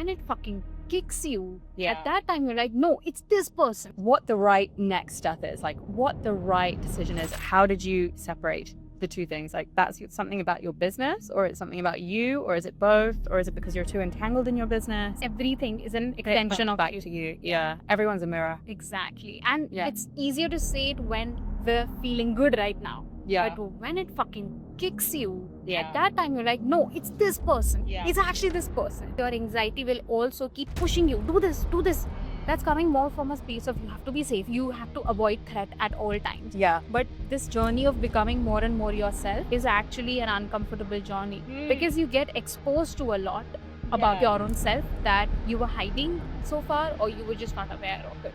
when it fucking kicks you, Yeah. at that time you're like, no, it's this person. What the right next step is, like what the right decision is. How did you separate the two things? Like that's something about your business, or it's something about you, or is it both, or is it because you're too entangled in your business? Everything is an extension of Back to you. Yeah. Everyone's a mirror. Exactly. And Yeah. it's easier to say it when we're feeling good right now. Yeah. But when it fucking kicks you, Yeah. at that time you're like, no, it's this person. Yeah. It's actually this person. Your anxiety will also keep pushing you. Do this, do this. That's coming more from a space of you have to be safe. You have to avoid threat at all times. Yeah. But this journey of becoming more and more yourself is actually an uncomfortable journey because you get exposed to a lot about your own self that you were hiding so far, or you were just not aware of it.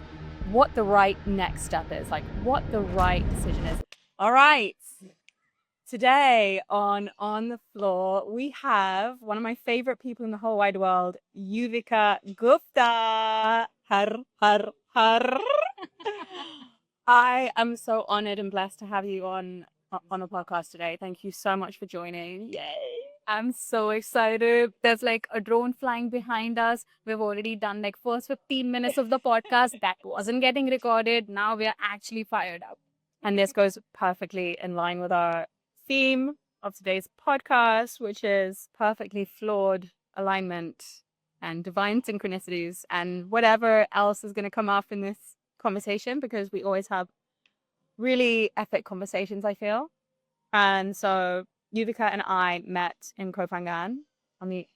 What the right next step is, like what the right decision is. All right. Today on the Floor, we have one of my favorite people in the whole wide world, Yuvika Gupta. Har. I am so honored and blessed to have you on the podcast today. Thank you so much for joining. Yay! I'm so excited. There's like a drone flying behind us. We've already done like first 15 minutes of the podcast that wasn't getting recorded. Now we're actually fired up. And this goes perfectly in line with our theme of today's podcast, which is perfectly flawed alignment and divine synchronicities and whatever else is going to come up in this conversation, because we always have really epic conversations, I feel. And so Yuvika and I met in Koh Phangan on the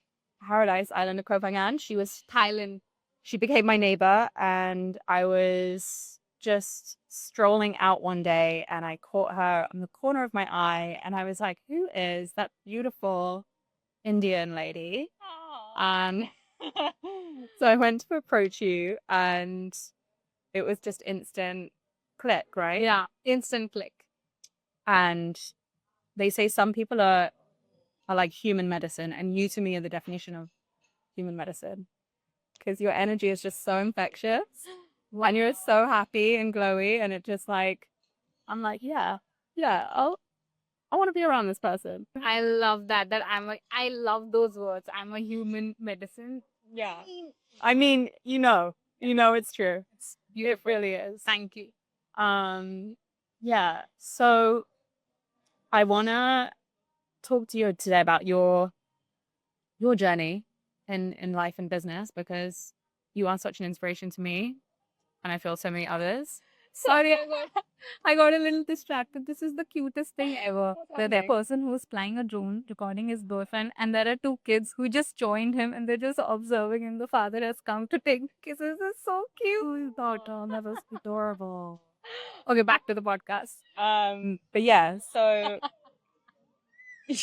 paradise island of Koh Phangan. She was Thailand. She became my neighbor, and I was just strolling out one day and I caught her on the corner of my eye and I was like, who is that beautiful Indian lady? So I went to approach you and it was just instant click, right? Yeah, instant click. And they say some people are like human medicine, and you to me are the definition of human medicine, because your energy is just so infectious. Wow. And you're so happy and glowy, and it just like, I'm like, yeah, I want to be around this person. I love that I love those words. I'm a human medicine. Yeah. I mean, you know it's true. It really is. Thank you. Yeah. So I want to talk to you today about your journey in life and business, because you are such an inspiration to me, and I feel so many others. Sorry, I got a little distracted. This is the cutest thing ever. The person who's flying a drone recording his girlfriend, and there are two kids who just joined him and they're just observing him. The father has come to take kisses. It's so cute. His daughter, that was adorable. Okay, back to the podcast. But yeah, so That's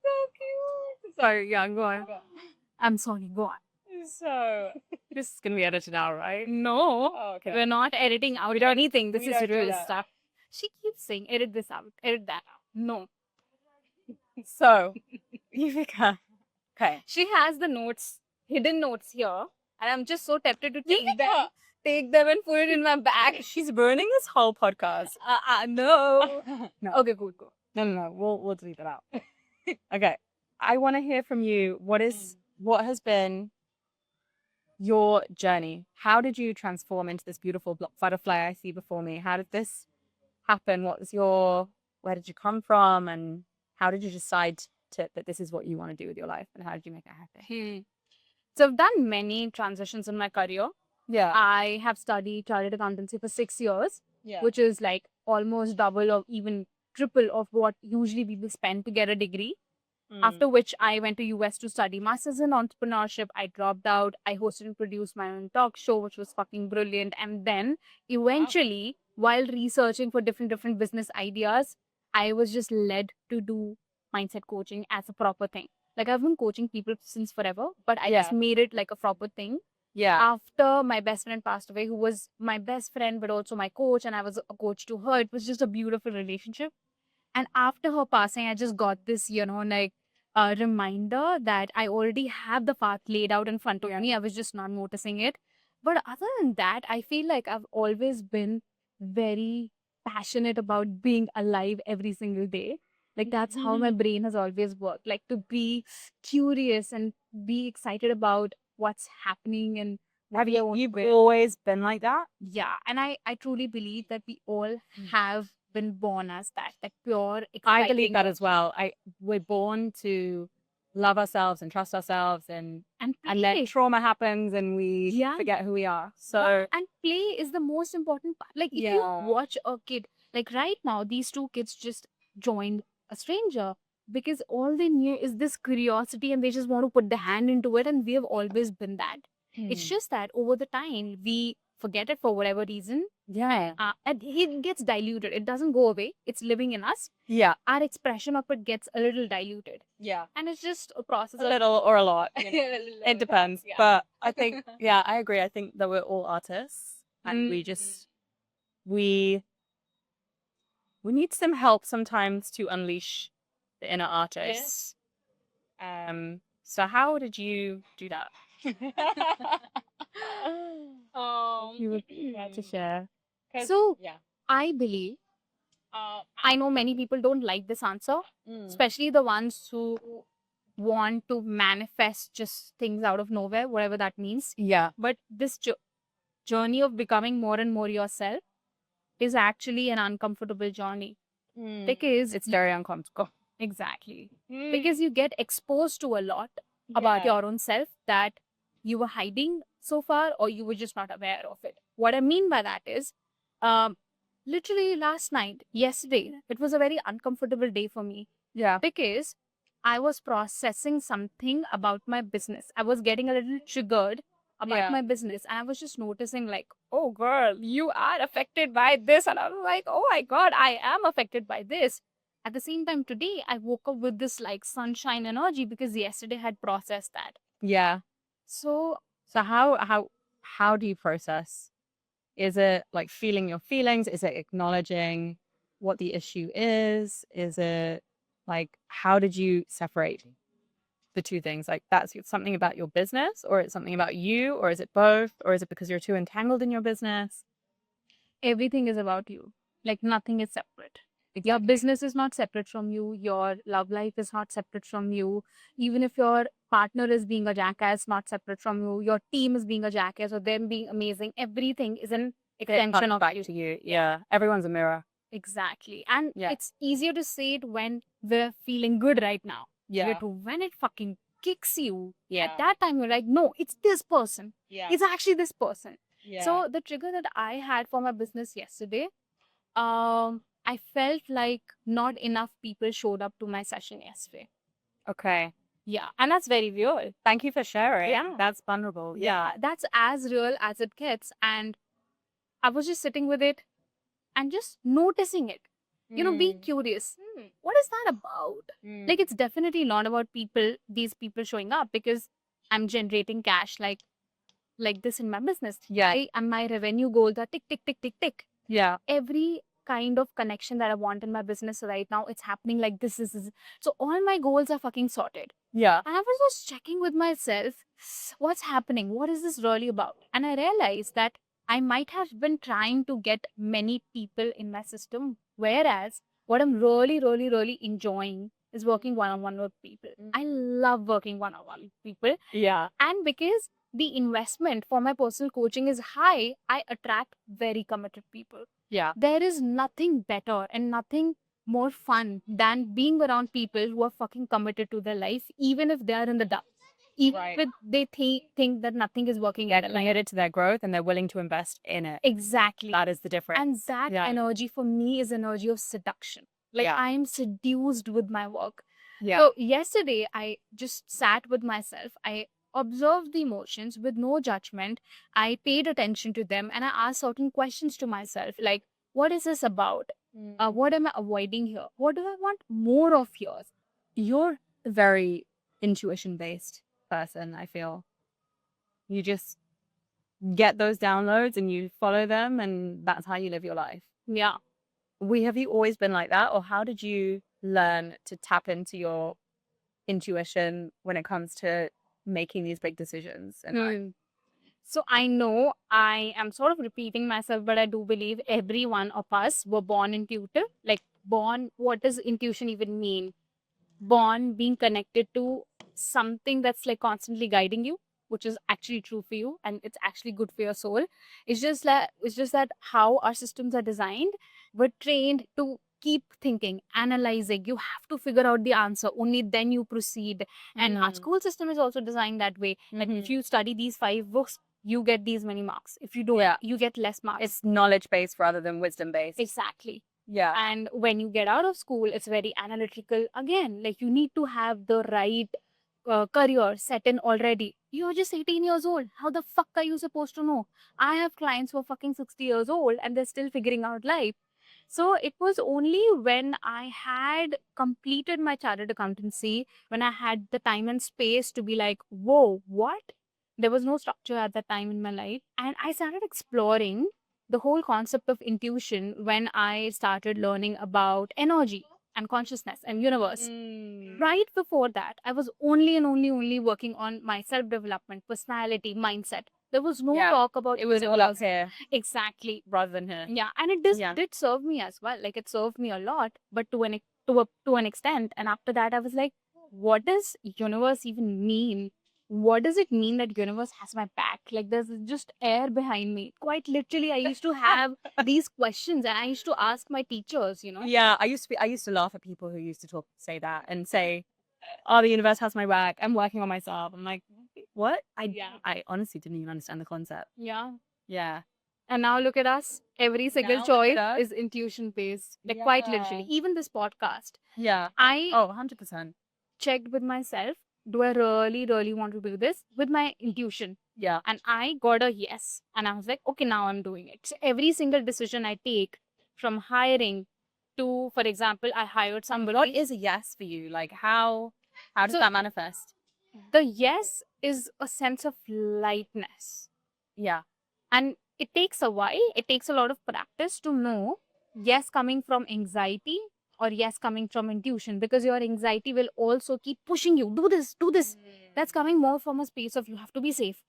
so cute. Sorry, yeah, go on. I'm sorry, go on. So this is gonna be edited out, right? No, okay. We're not editing out anything. This is real that. stuff. She keeps saying, edit this out, edit that out. No. So, Yuvika. Okay. She has the notes, hidden notes here, and I'm just so tempted to take them and put it in my bag. She's ruining this whole podcast. No. No. Okay, cool. No. We'll delete that out. Okay. I want to hear from you. What has been your journey? How did you transform into this beautiful butterfly I see before me? How did this happen? Where did you come from? And how did you decide that this is what you want to do with your life? And how did you make it happen? So I've done many transitions in my career. Yeah. I have studied chartered accountancy for 6 years, which is like almost double or even triple of what usually people spend to get a degree. After which I went to US to study masters in entrepreneurship. I dropped out. I hosted and produced my own talk show, which was fucking brilliant. And then eventually, while researching for different business ideas, I was just led to do mindset coaching as a proper thing. Like I've been coaching people since forever, but I just made it like a proper thing. Yeah. After my best friend passed away, who was my best friend, but also my coach, and I was a coach to her. It was just a beautiful relationship. And after her passing, I just got this, like a reminder that I already have the path laid out in front of me. I was just not noticing it. But other than that, I feel like I've always been very passionate about being alive every single day. Like that's how my brain has always worked. Like to be curious and be excited about what's happening and Have you've always been like that? Yeah, and I truly believe that we all have been born as that pure, I exciting. believe that as well. We're born to love ourselves and trust ourselves, and then play. trauma happens and we Yeah. forget who we are. Yeah, So and play is the most important part. Like if you Yeah. watch a kid, like right now, these two kids just joined a stranger because all they knew is this curiosity and they just want to put the hand into it, and we have always been that. It's just that over the time we forget it for whatever reason, yeah, and it gets diluted. It doesn't go away. It's living in us. yeah, Our expression of it gets a little diluted, yeah. and it's just a process A of little or a lot. You know. It depends. Yeah. But I think, yeah, I agree. I think that we're all artists and we need some help sometimes to unleash the inner artist. So how did you do that? You were glad to share. So I believe, I know many people don't like this answer, especially the ones who want to manifest just things out of nowhere, whatever that means. Yeah. But this journey of becoming more and more yourself is actually an uncomfortable journey because It's very uncomfortable. exactly because you get exposed to a lot about your own self that you were hiding so far, or you were just not aware of it. What I mean by that is, literally last night, yesterday, it was a very uncomfortable day for me. Yeah. Because I was processing something about my business. I was getting a little triggered about my business, and I was just noticing, like, oh girl, you are affected by this. And I was like, oh my God, I am affected by this. At the same time, today I woke up with this like sunshine energy because yesterday I had processed that. Yeah. So how do you process? Is it like feeling your feelings? Is it acknowledging what the issue is? Is it like, how did you separate the two things? Like that's something about your business, or it's something about you, or is it both? Or is it because you're too entangled in your business? everything is about you. Like nothing is separate. Your business is not separate from you. Your love life is not separate from you. Even if your partner is being a jackass, not separate from you. Your team is being a jackass or them being amazing. Everything is an extension of back to you. Yeah. Everyone's a mirror. Exactly. And Yeah. it's easier to say it when we're feeling good right now. Yeah. But when it fucking kicks you, Yeah. at that time you're like, no, it's this person. Yeah. It's actually this person. Yeah. So the trigger that I had for my business yesterday, I felt like not enough people showed up to my session yesterday. Okay. Yeah. And that's very real. Thank you for sharing. Yeah. That's vulnerable. Yeah. That's as real as it gets. And I was just sitting with it and just noticing it. You know, be curious. What is that about? Like, it's definitely not about these people showing up because I'm generating cash like this in my business. Yeah. And my revenue goals are tick, tick, tick, tick, tick. Yeah. Every kind of connection that I want in my business right now, it's happening like this. So all my goals are fucking sorted. Yeah. And I was just checking with myself, what's happening? What is this really about? And I realized that I might have been trying to get many people in my system, whereas what I'm really, really, really enjoying is working one-on-one with people. I love working one-on-one with people. Yeah. And because the investment for my personal coaching is high, I attract very committed people. Yeah. There is nothing better and nothing more fun than being around people who are fucking committed to their life, even if they are in the dark. Even if they think that nothing is working out. They're committed to their growth and they're willing to invest in it. Exactly. That is the difference. And that energy for me is energy of seduction. Like I'm seduced with my work. Yeah. So yesterday I just sat with myself. I observed the emotions with no judgment. I paid attention to them and I asked certain questions to myself, like, what is this about? What am I avoiding here? What do I want more of here? You're a very intuition-based person, I feel. You just get those downloads and you follow them, and that's how you live your life. Yeah. Have you always been like that, or how did you learn to tap into your intuition when it comes to making these big decisions? So I know I am sort of repeating myself, but I do believe every one of us were born intuitive. Like born, what does intuition even mean? Born being connected to something that's like constantly guiding you, which is actually true for you and it's actually good for your soul. It's just that how our systems are designed, we're trained to keep thinking, analyzing. You have to figure out the answer, only then you proceed. And our school system is also designed that way, that if you study these 5 books, you get these many marks. If you don't, Yeah. you get less marks. It's knowledge based rather than wisdom based. Exactly. Yeah. And when you get out of school, it's very analytical again. Like you need to have the right career set in already. You're just 18 years old. How the fuck are you supposed to know? I have clients who are fucking 60 years old and they're still figuring out life. So it was only when I had completed my chartered accountancy, when I had the time and space to be like, whoa, what? There was no structure at that time in my life. And I started exploring the whole concept of intuition when I started learning about energy and consciousness and universe. Right before that, I was only and only working on my self-development, personality, mindset. There was no Yeah. talk about It was all up here exactly rather than here. yeah, and it did serve me as well. Like it served me a lot, but to an extent. And after that, I was like, what does universe even mean? What does it mean that universe has my back? Like there's just air behind me. Quite literally, I used to have these questions, and I used to ask my teachers. Yeah, I used to laugh at people who used to say that and say, "Oh, the universe has my back. I'm working on myself." I'm like, what? I honestly didn't even understand the concept. Yeah. Yeah. And now look at us. Every single Now look at choice us. is intuition based. Like quite literally. Yeah. Even this podcast. Yeah. I 100%. checked with myself, do I really want to do this, with my intuition. Yeah. And I got a yes. And I was like, okay, now I'm doing it. So every single decision I take, from hiring to, for example, I hired somebody. What is a yes for you? Like how does So- that manifest? The yes is a sense of lightness. Yeah. And it takes a while, it takes a lot of practice to know yes coming from anxiety or yes coming from intuition, because your anxiety will also keep pushing you, do this. That's coming more from a space of you have to be safe.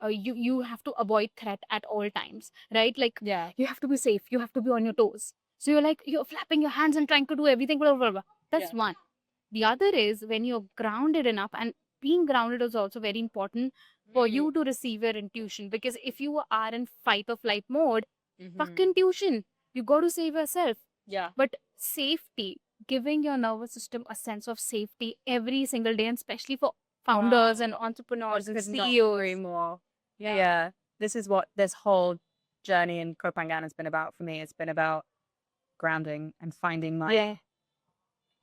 You have to avoid threat at all times, right? Like Yeah. you have to be safe, you have to be on your toes. So you're flapping your hands and trying to do everything, blah, blah, blah. That's one. The other is when you're grounded enough, and being grounded is also very important for you to receive your intuition, because if you are in fight or flight mode, fuck intuition, you got to save yourself. Yeah. But safety, giving your nervous system a sense of safety every single day, and especially for founders and entrepreneurs and CEOs. More. Yeah. This is what this whole journey in Kopangan has been about for me. It's been about grounding and finding my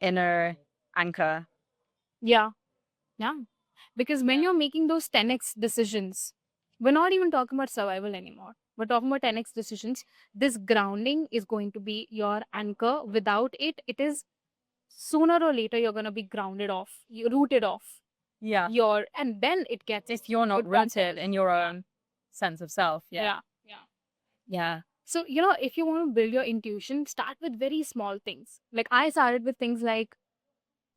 inner anchor. Yeah. Because when you're making those 10x decisions, we're not even talking about survival anymore. We're talking about 10x decisions. This grounding is going to be your anchor. Without it, it is sooner or later you're going to be grounded off, rooted off. Yeah. And then it gets, If you're not rooted in your own sense of self. Yeah. So, if you want to build your intuition, start with very small things. Like I started with things like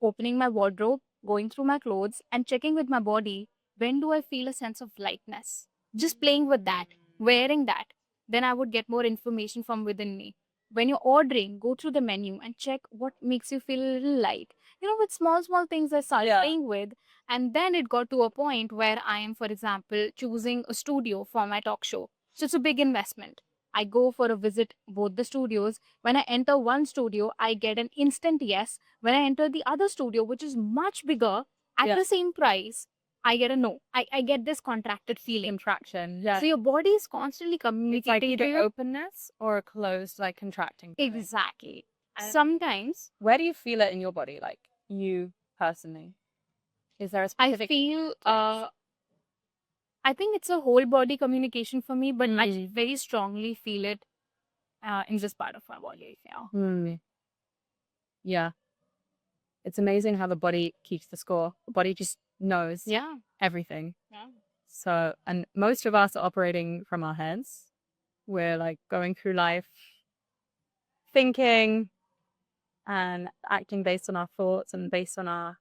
opening my wardrobe, going through my clothes, and checking with my body, when do I feel a sense of lightness? Just playing with that, wearing that. Then I would get more information from within me. When you're ordering, go through the menu and check what makes you feel a little light. With small things I started playing with. And then it got to a point where I am, for example, choosing a studio for my talk show. So it's a big investment. I go for a visit both the studios. When I enter one studio, I get an instant yes. When I enter the other studio, which is much bigger, at the same price, I get a no. I get this contracted feeling. Contraction. Yeah. So your body is constantly communicating It's like to either you. openness or a closed, like contracting. feeling. Exactly. And Sometimes where do you feel it in your body? Like you personally? Is there a I specific feel, place? I think it's a whole body communication for me, but I very strongly feel it in this part of my body. Yeah. Yeah. It's amazing how the body keeps the score. The body just knows everything. Yeah. So, and most of us are operating from our heads. We're like going through life thinking and acting based on our thoughts and based on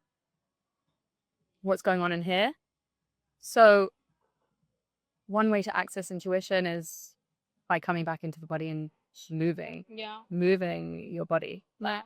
what's going on in here. So one way to access intuition is by coming back into the body and moving your body. Yeah.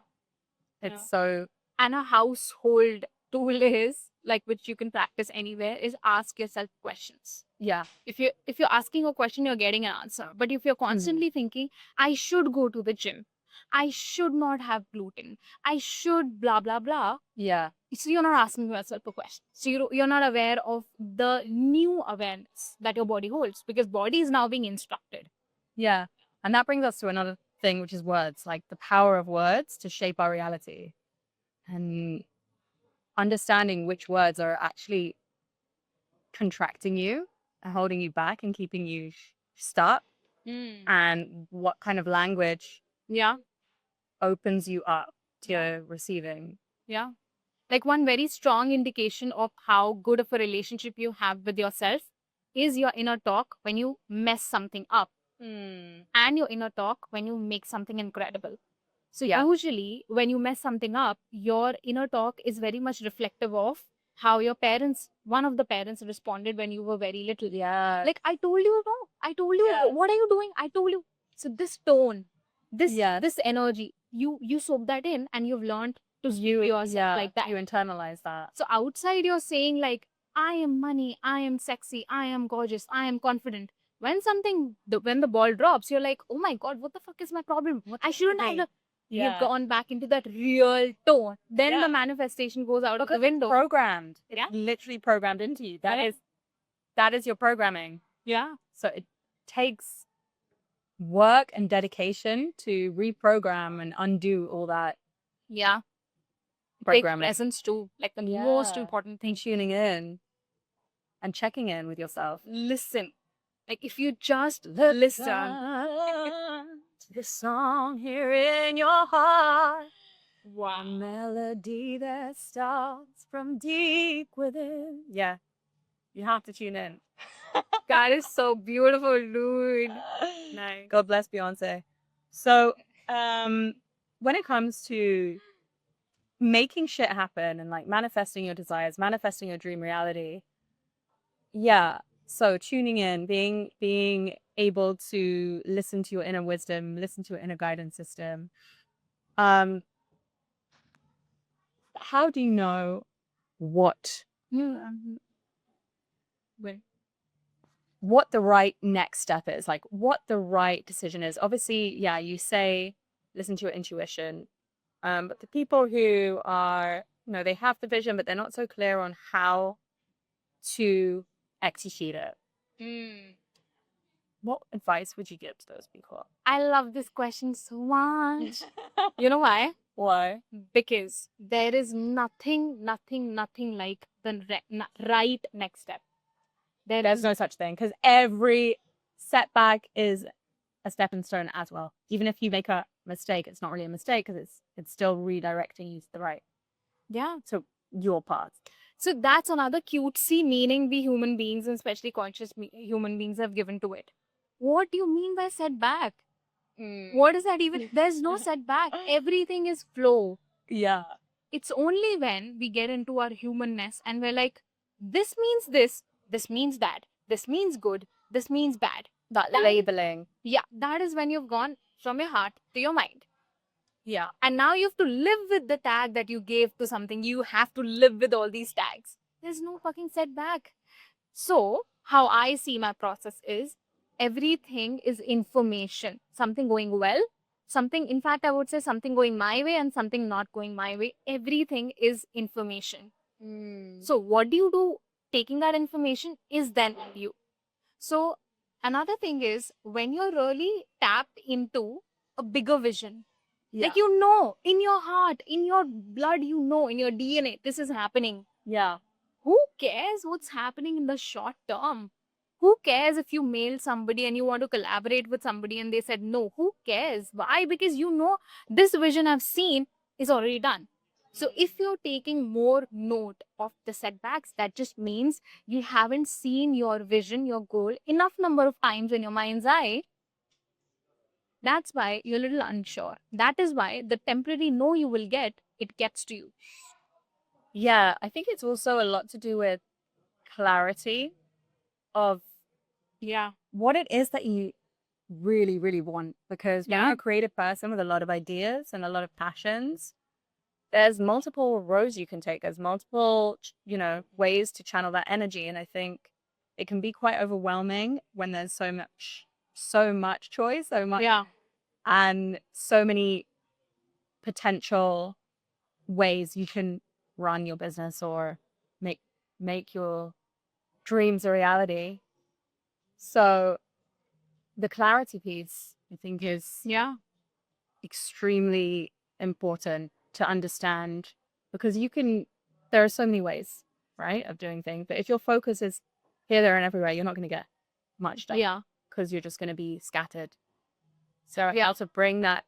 It's so, and a household tool is like which you can practice anywhere is ask yourself questions. yeah, If you're asking a question, you're getting an answer. But if you're constantly thinking, I should go to the gym, I should not have gluten, I should blah blah blah, yeah, so you're not asking yourself a question. So you're not aware of the new awareness that your body holds, because body is now being instructed. yeah. And that brings us to another thing, which is words, like the power of words to shape our reality, and understanding which words are actually contracting you and holding you back and keeping you stuck, and what kind of language Yeah. opens you up to receiving. Yeah. Like one very strong indication of how good of a relationship you have with yourself is your inner talk when you mess something up, and your inner talk when you make something incredible. So usually when you mess something up, your inner talk is very much reflective of how your parents, one of the parents responded when you were very little. Yeah. Like, I told you, no, I told you, what are you doing? I told you. So this tone, this energy, you soak that in and you've learned to speak to yourself like that. You internalize that. So outside you're saying like, I am money, I am sexy, I am gorgeous, I am confident. When when the ball drops, you're like, oh my God, what the fuck is my problem? I shouldn't have. You've gone back into that real tone. Then the manifestation goes out of the window. Programmed. It's literally programmed into you. That is your programming. Yeah. So it takes work and dedication to reprogram and undo all that. Yeah. Programming. Presence too. Like the most important thing. Tuning in and checking in with yourself. Listen. Like if you just listen to the song here in your heart. Wow. A melody that starts from deep within. Yeah. You have to tune in. That is so beautiful, dude. Nice. God bless Beyonce. So, when it comes to making shit happen and like manifesting your desires, manifesting your dream reality, so tuning in, being able to listen to your inner wisdom, listen to your inner guidance system. How do you know what the right next step is, like what the right decision is? Obviously, you say listen to your intuition, but the people who are, they have the vision, but they're not so clear on how to execute it. What advice would you give to those people? I love this question so much. You know why? Why? Because there is nothing like the right next step. There's no such thing, because every setback is a stepping stone as well. Even if you make a mistake, it's not really a mistake, because it's still redirecting you to the right. Yeah. So your path. So that's another cutesy meaning we human beings, and especially conscious human beings, have given to it. What do you mean by setback? What is that even? There's no setback. Everything is flow. Yeah. It's only when we get into our humanness and we're like, this means this means that, this means good, this means bad. That labeling. Yeah, that is when you've gone from your heart to your mind. Yeah. And now you have to live with the tag that you gave to something. You have to live with all these tags. There's no fucking setback. So, how I see my process is everything is information. Something going well, something, in fact, I would say something going my way and something not going my way. Everything is information. So, what do you do taking that information is then you. So, another thing is when you're really tapped into a bigger vision, like in your heart, in your blood, in your DNA, this is happening. Yeah. Who cares what's happening in the short term? Who cares if you mail somebody and you want to collaborate with somebody and they said no? Who cares? Why? Because this vision I've seen is already done. So if you're taking more note of the setbacks, that just means you haven't seen your vision, your goal enough number of times in your mind's eye. That's why you're a little unsure. That is why the temporary no you will get, it gets to you. Yeah, I think it's also a lot to do with clarity of what it is that you really, really want. Because when Yeah. you're a creative person with a lot of ideas and a lot of passions, there's multiple roads you can take. There's multiple, ways to channel that energy. And I think it can be quite overwhelming when there's so much choice, Yeah. and so many potential ways you can run your business or make your dreams a reality. So the clarity piece, I think, is Yeah. extremely important to understand, because there are so many ways, right, of doing things. But if your focus is here, there, and everywhere, you're not going to get much done. Yeah. Because you're just going to be scattered. So Yeah. how to bring that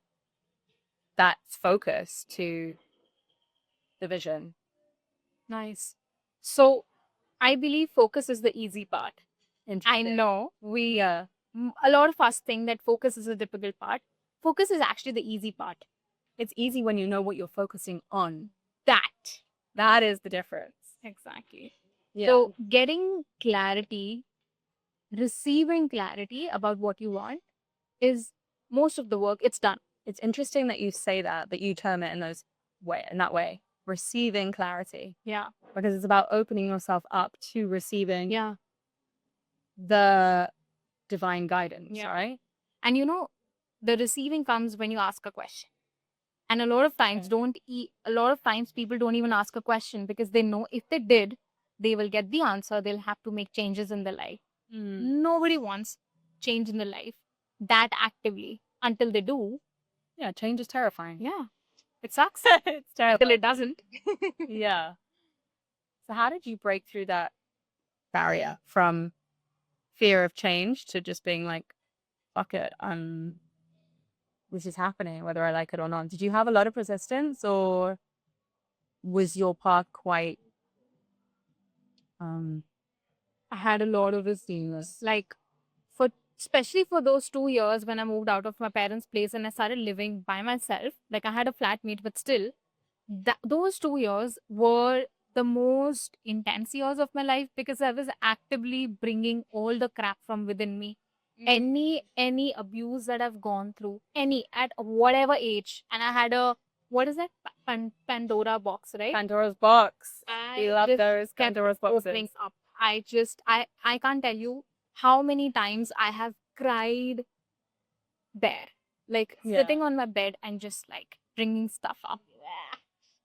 focus to the vision. Nice. So I believe focus is the easy part. I Interesting. know a lot of us think that focus is a difficult part. Focus is actually the easy part. It's easy when you know what you're focusing on. That is the difference. exactly. Yeah. So getting clarity, receiving clarity about what you want is most of the work. It's done. It's interesting that you say that you term it in that way, receiving clarity, Yeah. because it's about opening yourself up to receiving Yeah. the divine guidance, Yeah. right? And the receiving comes when you ask a question. And a lot of times people don't even ask a question because they know if they did, they will get the answer. They'll have to make changes in their life. Nobody wants change in their life that actively until they do. Yeah, change is terrifying. Yeah. It sucks It's until terrifying. it doesn't. Yeah. So how did you break through that barrier from fear of change to just being like, fuck it, this is happening, whether I like it or not? Did you have a lot of resistance, or was your path quite I had a lot of resistance. Like especially for those 2 years when I moved out of my parents' place and I started living by myself. Like I had a flatmate, but still, those 2 years were the most intense years of my life because I was actively bringing all the crap from within me. Any abuse that I've gone through, any at whatever age, and I had a what is that Pandora box, right? Pandora's box? I We love just those kept Pandora's opening boxes. up. I can't tell you how many times I have cried there, like Yeah. sitting on my bed and just like bringing stuff up.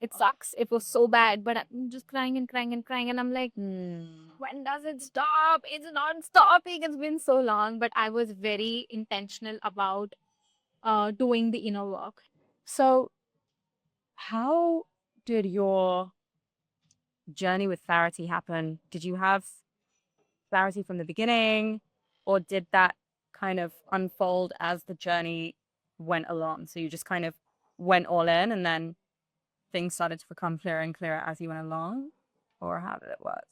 It sucks. It was so bad, but I'm just crying and crying and crying, and I'm like, when does it stop? It's not stopping. It's been so long, but I was very intentional about doing the inner work. So how did your journey with clarity happen? Did you have clarity from the beginning, or did that kind of unfold as the journey went along? So you just kind of went all in and then things started to become clearer and clearer as you went along? Or how did it work?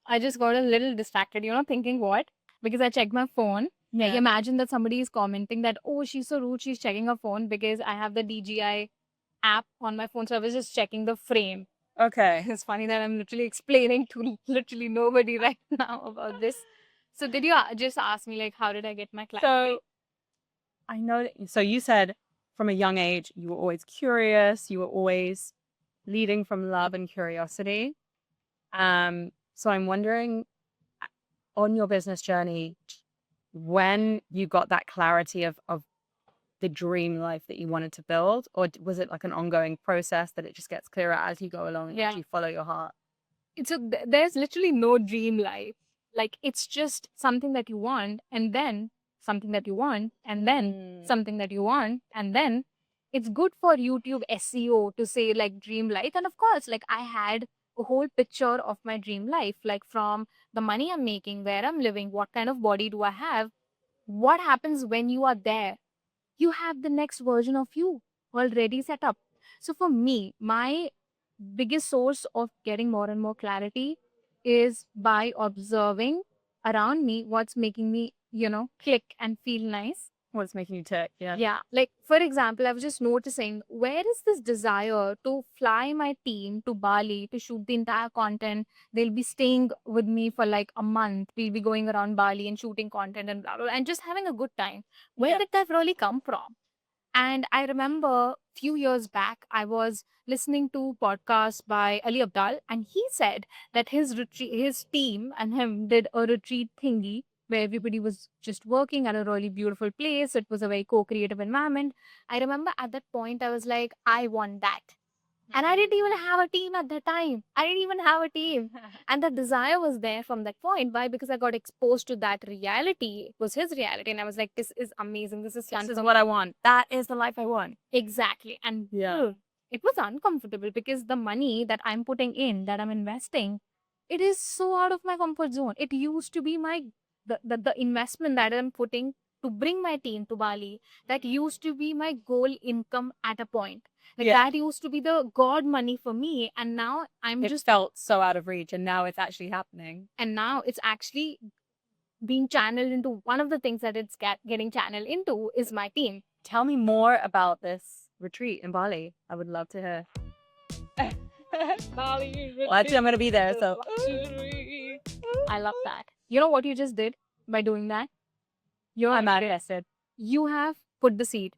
I just got a little distracted, thinking what? Because I checked my phone. Like, Yeah. imagine that somebody is commenting that, oh, she's so rude, she's checking her phone because I have the DJI app on my phone. So I was just checking the frame. Okay. It's funny that I'm literally explaining to literally nobody right now about this. So did you just ask me, like, how did I get my clarity? So I know so you said from a young age you were always curious, you were always leading from love and curiosity. So I'm wondering, on your business journey, when you got that clarity of the dream life that you wanted to build, or was it like an ongoing process that it just gets clearer as you go along and Yeah. you follow your heart? There's literally no dream life. Like, it's just something that you want, and then something that you want, and then something that you want, and then it's good for YouTube SEO to say like dream life. And of course, like I had a whole picture of my dream life, like from the money I'm making, where I'm living, what kind of body do I have, what happens when you are there. You have the next version of you already set up. So for me, my biggest source of getting more and more clarity is by observing around me what's making me, click and feel nice. What's making you tick? Yeah. Yeah. Like, for example, I was just noticing where is this desire to fly my team to Bali to shoot the entire content? They'll be staying with me for like a month. We'll be going around Bali and shooting content and blah, blah, blah, and just having a good time. Where did that really come from? And I remember a few years back, I was listening to podcasts by Ali Abdal, and he said that his team and him did a retreat thingy where everybody was just working at a really beautiful place. It was a very co-creative environment. I remember at that point, I was like, I want that. And I didn't even have a team at that time. I didn't even have a team. And the desire was there from that point. Why? Because I got exposed to that reality. It was his reality. And I was like, this is amazing. This is what I want. That is the life I want. Exactly. And it was uncomfortable because the money that I'm putting in, that I'm investing, it is so out of my comfort zone. It used to be the investment that I'm putting to bring my team to Bali. That used to be my goal income at a point. Like that used to be the God money for me. And now it felt so out of reach, and now it's actually happening. And now it's actually being channeled into one of the things that it's getting channeled into is my team. Tell me more about this retreat in Bali. I would love to hear. Bali. Well, actually, I'm going to be there, so. I love that. You know what you just did by doing that? I manifested. You have put the seed.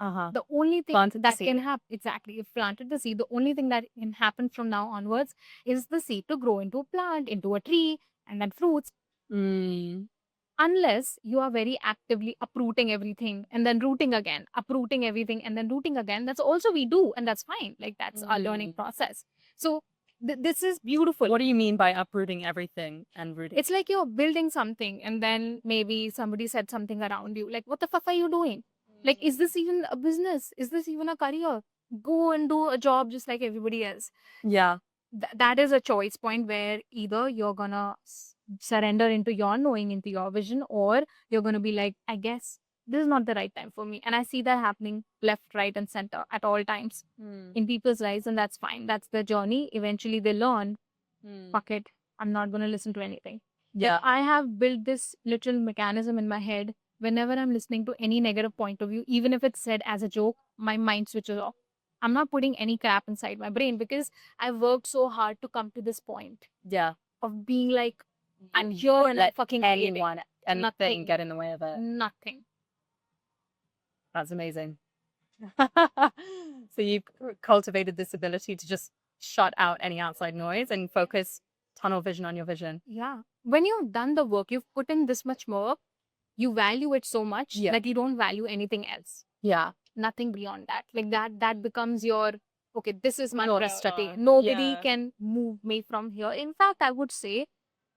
The only thing that can happen, exactly, you've planted the seed. The only thing that can happen from now onwards is the seed to grow into a plant, into a tree, and then fruits. Unless you are very actively uprooting everything and then rooting again, uprooting everything and then rooting again. That's also we do, and that's fine. Like that's our learning process. So this is beautiful. What do you mean by uprooting everything and rooting? It's like you're building something and then maybe somebody said something around you. Like, what the fuck are you doing? Like, is this even a business? Is this even a career? Go and do a job just like everybody else. Yeah. That is a choice point where either you're gonna surrender into your knowing, into your vision, or you're gonna be like, I guess this is not the right time for me. And I see that happening left, right, and center at all times in people's lives, and that's fine. That's their journey. Eventually they learn, fuck it, I'm not gonna listen to anything. Yeah. I have built this little mechanism in my head. Whenever I'm listening to any negative point of view, even if it's said as a joke, my mind switches off. I'm not putting any crap inside my brain because I've worked so hard to come to this point. Yeah. Of being like, I'm here and let fucking anyone and nothing get in the way of it. Nothing. That's amazing. So you've cultivated this ability to just shut out any outside noise and focus tunnel vision on your vision. Yeah. When you've done the work, you've put in this much work, you value it so much that you don't value anything else. Yeah. Nothing beyond that. Like that becomes your, okay, this is my North. Nobody can move me from here. In fact, I would say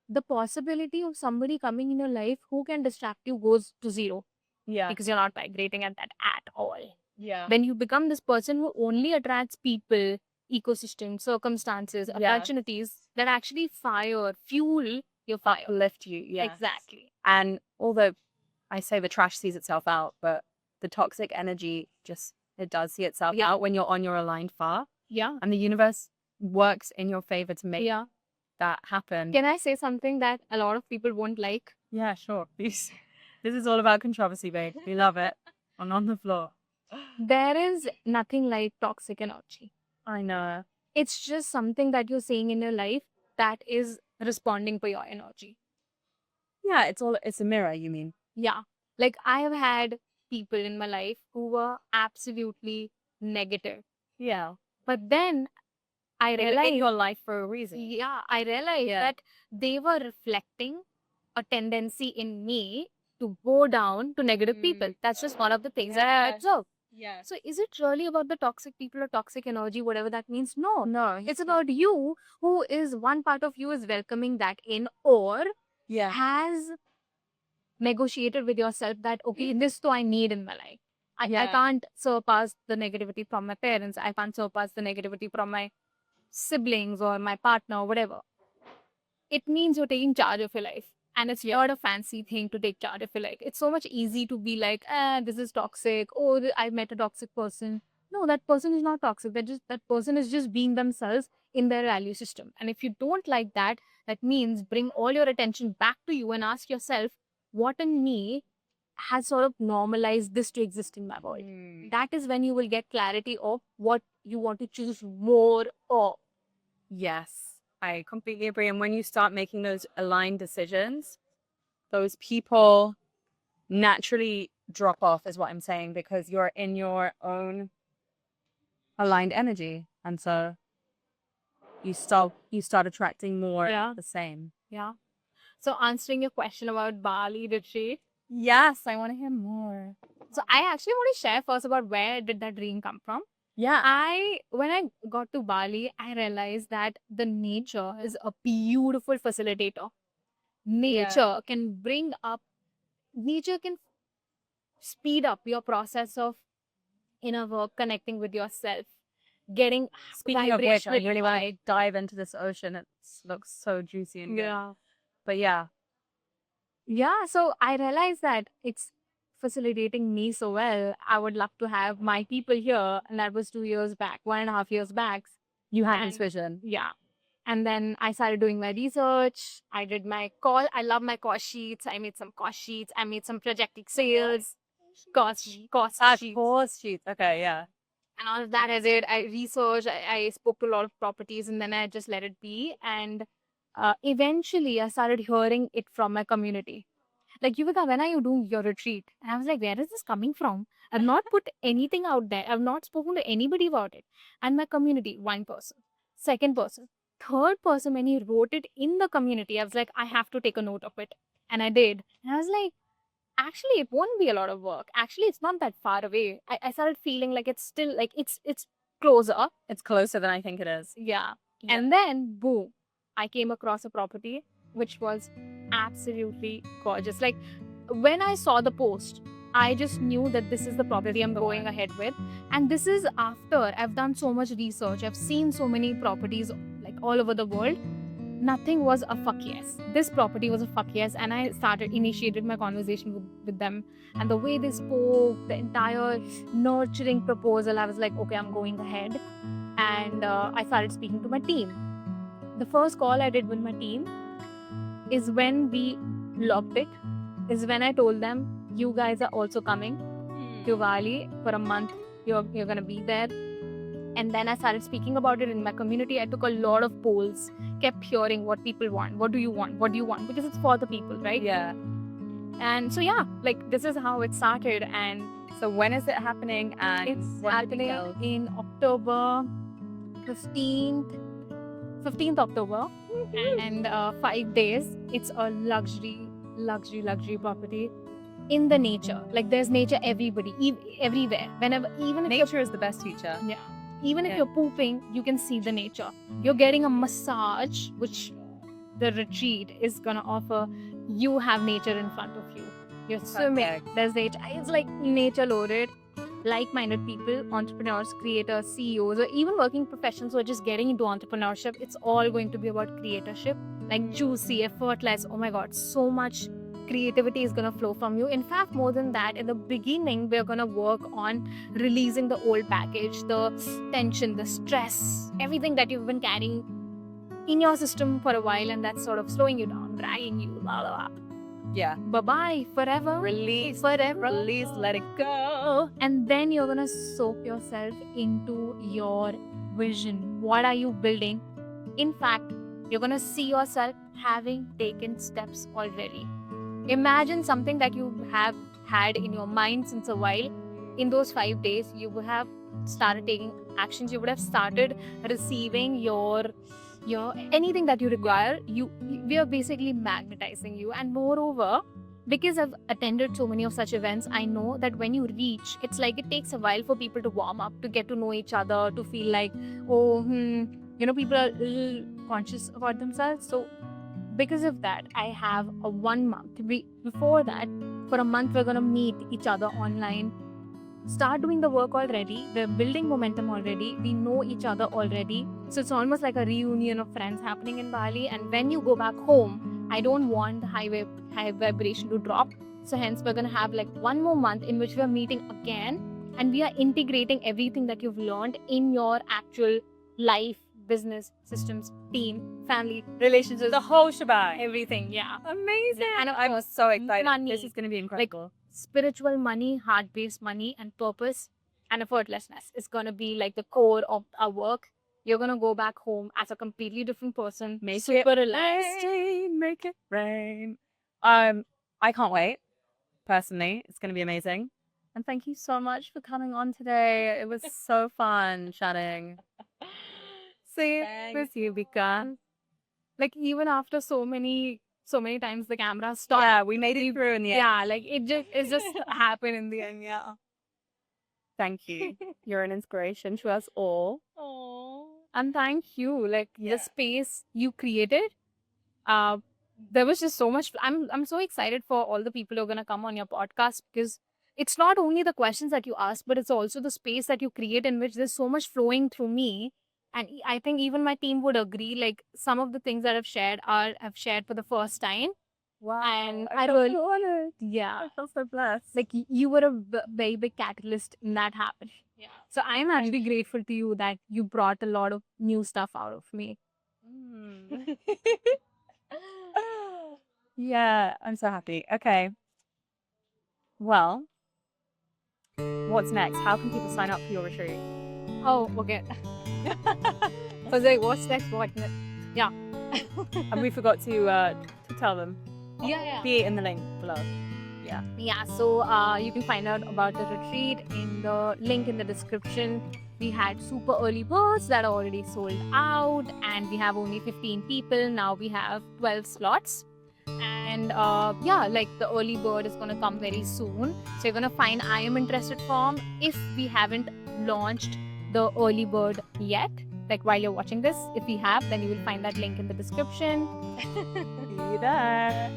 the possibility of somebody coming in your life who can distract you goes to zero. Yeah. Because you're not vibrating at that at all. Yeah. When you become this person who only attracts people, ecosystems, circumstances, opportunities that actually fuel your fire. Uplift you. Yeah. Exactly. And although I say the trash sees itself out, but the toxic energy it does see itself out when you're on your aligned path. Yeah. And the universe works in your favor to make that happen. Can I say something that a lot of people won't like? Yeah, sure. Please. This is all about controversy, babe. We love it. On the floor. There is nothing like toxic energy. I know. It's just something that you're seeing in your life that is responding to your energy. Yeah, it's a mirror, you mean? Yeah. Like I have had people in my life who were absolutely negative. Yeah. But then I realized in your life for a reason. Yeah, I realized that they were reflecting a tendency in me to go down to negative people. That's just one of the things that I observed. Yeah. So is it really about the toxic people or toxic energy, whatever that means? No. It's about you, who is one part of you is welcoming that in or has negotiated with yourself that, okay, this I need in my life. I can't surpass the negativity from my parents. I can't surpass the negativity from my siblings or my partner or whatever. It means you're taking charge of your life. And it's not a fancy thing to take charge of your life. It's so much easy to be like, this is toxic. Oh, I met a toxic person. No, that person is not toxic. That person is just being themselves in their value system. And if you don't like that, that means bring all your attention back to you and ask yourself, what in me has sort of normalized this to exist in my world. That is when you will get clarity of what you want to choose more of. Yes, I completely agree. And when you start making those aligned decisions, those people naturally drop off, is what I'm saying, because you're in your own aligned energy. And so you start attracting more the same. Yeah. So answering your question about Bali retreat. Yes, I want to hear more. So I actually want to share first about where did that dream come from. Yeah. When I got to Bali, I realized that the nature is a beautiful facilitator. Nature can speed up your process of inner work, connecting with yourself, getting Speaking of which, I vibrational really want high. to dive into this ocean. It looks so juicy and good. Yeah. But yeah, Yeah, so I realized that it's facilitating me so well. I would love to have my people here. And that was 2 years back, 1.5 years back. you had And this vision. yeah. And then I started doing my research. I did my call. I love my cost sheets. I made some cost sheets. I made some project sales, cost sheets. Course sheets. Okay, yeah. And all of that I did. I researched. I spoke to a lot of properties, and then I just let it be. And eventually, I started hearing it from my community. Like, Yuvika, when are you doing your retreat? And I was like, where is this coming from? I've not put anything out there. I've not spoken to anybody about it. And my community, one person, second person, third person, when he wrote it in the community, I was like, I have to take a note of it. And I did. And I was like, actually, it won't be a lot of work. Actually, it's not that far away. I started feeling like it's still like it's closer. It's closer than I think it is. Yeah. And then boom, I came across a property which was absolutely gorgeous. Like, when I saw the post, I just knew that this is the property I'm going ahead with. And this is after I've done so much research. I've seen so many properties like all over the world. Nothing was a fuck yes. This property was a fuck yes. And I initiated my conversation with them. And the way they spoke, the entire nurturing proposal, I was like, okay, I'm going ahead. And I started speaking to my team. The first call I did with my team is when we locked it, is when I told them, you guys are also coming to Bali for a month. You're going to be there. And then I started speaking about it in my community. I took a lot of polls, kept hearing what people want. What do you want? What do you want? Because it's for the people, right? Yeah. And so, yeah, like this is how it started. And so when is it happening? And it's happening in October 15th October. And 5 days. It's a luxury property in the nature. Like, there's nature everywhere. Whenever, even if nature is the best teacher. Yeah. Even if you're pooping, you can see the nature. You're getting a massage, which the retreat is gonna offer. You have nature in front of you. You're swimming. There's nature. It's like nature loaded. Like-minded people, entrepreneurs, creators, CEOs, or even working professionals who are just getting into entrepreneurship. It's all going to be about creatorship. Like, juicy, effortless. Oh my God, so much creativity is going to flow from you. In fact, more than that, in the beginning, we're going to work on releasing the old baggage, the tension, the stress, everything that you've been carrying in your system for a while, and that's sort of slowing you down, dragging you, blah, blah, blah. Yeah. Bye-bye, forever. Release. Forever. Release, let it go. And then you're going to soak yourself into your vision. What are you building? In fact, you're going to see yourself having taken steps already. Imagine something that you have had in your mind since a while. In those 5 days, you would have started taking actions. You would have started receiving your anything that you require. We are basically magnetizing you. And moreover, because I've attended so many of such events, I know that when you reach, it's like it takes a while for people to warm up, to get to know each other, to feel like, people are a little conscious about themselves. So because of that, I have a 1 month. Before that, for a month, we're going to meet each other online, start doing the work already. We're building momentum already. We know each other already. So it's almost like a reunion of friends happening in Bali. And when you go back home, I don't want the high vibration to drop. So hence, we're going to have like 1 more month in which we're meeting again. And we are integrating everything that you've learned in your actual life, business, systems, team, family, relationships, the whole shebang. everything. Yeah. Amazing. And I'm so excited. money. This is going to be incredible. Like, spiritual money, heart-based money, and purpose and effortlessness is going to be like the core of our work. You're going to go back home as a completely different person, super relaxed. Make it rain. I can't wait. Personally, it's going to be amazing. And thank you so much for coming on today. It was so fun chatting. See with you, Vika. Like even after so many times the camera stopped. Yeah, we made it through in the end. Yeah, like it just happened in the end. Yeah. Thank you. You're an inspiration to us all. Oh. And thank you. Like the space you created. There was just so much. I'm so excited for all the people who are gonna come on your podcast, because it's not only the questions that you ask, but it's also the space that you create in which there's so much flowing through me. And I think even my team would agree. Like some of the things that I've shared for the first time. Wow. And I feel so honored. yeah, I feel so blessed. like you were a very big catalyst in that happening. Yeah. So I'm actually grateful to you that you brought a lot of new stuff out of me. Yeah, I'm so happy. Okay. Well, what's next? How can people sign up for your retreat? Oh, okay. I was like, what's next? What next? Yeah. And we forgot to tell them. Yeah. Be it in the link below. Yeah, so you can find out about the retreat in the link in the description. We had super early birds that are already sold out, and we have only 15 people. Now we have 12 slots. And like the early bird is going to come very soon. So you're going to find I am interested form if we haven't launched the early bird yet. Like while you're watching this, if we have, then you will find that link in the description. See you there.